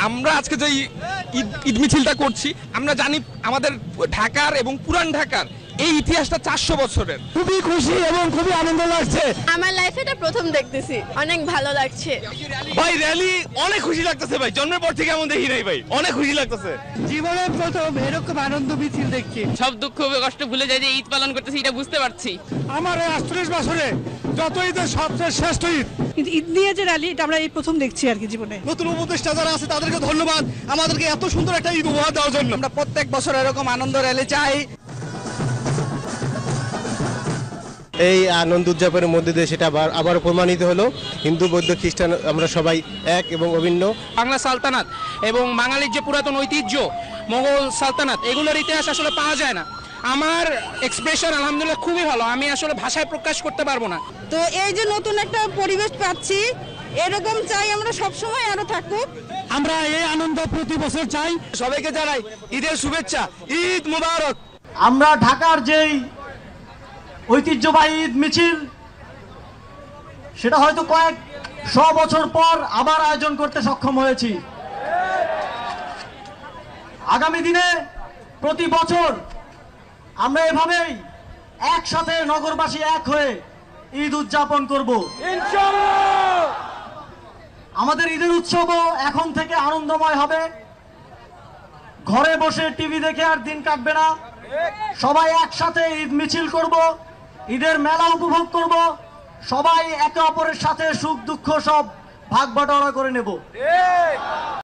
আমরা আজকে যে ঈদ মিছিলটা করছি, আমরা জানি আমাদের ঢাকার এবং পুরান ঢাকার এই ইতিহাসটা 400 বছরের। খুবই খুশি এবং খুবই আনন্দ লাগছে। আমার লাইফে এটা প্রথম দেখতেছি, অনেক ভালো লাগছে ভাই। র্যালি অনেক খুশি লাগতেছে ভাই, জন্মের পর থেকে এমন দেখি নাই ভাই, অনেক খুশি লাগতেছে। জীবনের প্রথম এরকম আনন্দ মিছিল দেখছি। সব দুঃখ কষ্ট ভুলে যায় যে ঈদ পালন করতেছি, এটা বুঝতে পারছি। আমার 48 বছরে যত ঈদের সবচেয়ে শ্রেষ্ঠ ঈদ। কিন্তু ঈদ নিয়ে যে র্যালি, এটা আমরা এই প্রথম দেখছি আর কি জীবনে। নতুন উপদেষ্টা যারা আছে তাদেরকে ধন্যবাদ আমাদেরকে এত সুন্দর একটা ঈদ উপহার দেওয়ার জন্য। আমরা প্রত্যেক বছর এরকম আনন্দ র্যালি চাই। এই আনন্দ উদযাপনের মধ্যে দিয়ে সেটা আবার প্রমাণিত হলো, হিন্দু বৌদ্ধ খ্রিস্টান আমরা সবাই এক এবং অভিন্ন। বাংলা সালতানাত এবং বাঙালির যে পুরাতন ঐতিহ্য, মোগল সালতানাত, এগুলোর ইতিহাস আসলে পাওয়া যায় না। আমার এক্সপ্রেশন আলহামদুলিল্লাহ খুবই ভালো, আমি আসলে ভাষায় প্রকাশ করতে পারবো না। তো এই যে নতুন একটা পরিবেশ পাচ্ছি, এরকম চাই আমরা সব সময় আরো থাকুক। আমরা এই আনন্দ প্রতি বছর চাই। সবাইকে জানাই ঈদের শুভেচ্ছা, ঈদ মুবারক। আমরা ঢাকার যেই ঐতিহ্যবাহী ঈদ মিছিল, সেটা হয়তো কয়েক 100 বছর পর আবার আয়োজন করতে সক্ষম হয়েছি। আগামী দিনে প্রতি বছর আমরা এভাবেই একসাথে নগরবাসী এক হয়ে ঈদ উদযাপন করব ইনশাআল্লাহ। আমাদের ঈদের উৎসবও এখন থেকে আনন্দময় হবে। ঘরে বসে টিভি দেখে আর দিন কাটবে না, সবাই একসাথে ঈদ মিছিল করব, ঈদের মেলা উপভোগ করব, সবাই একে অপরের সাথে সুখ দুঃখ সব ভাগ বাটোয়ারা করে নেব।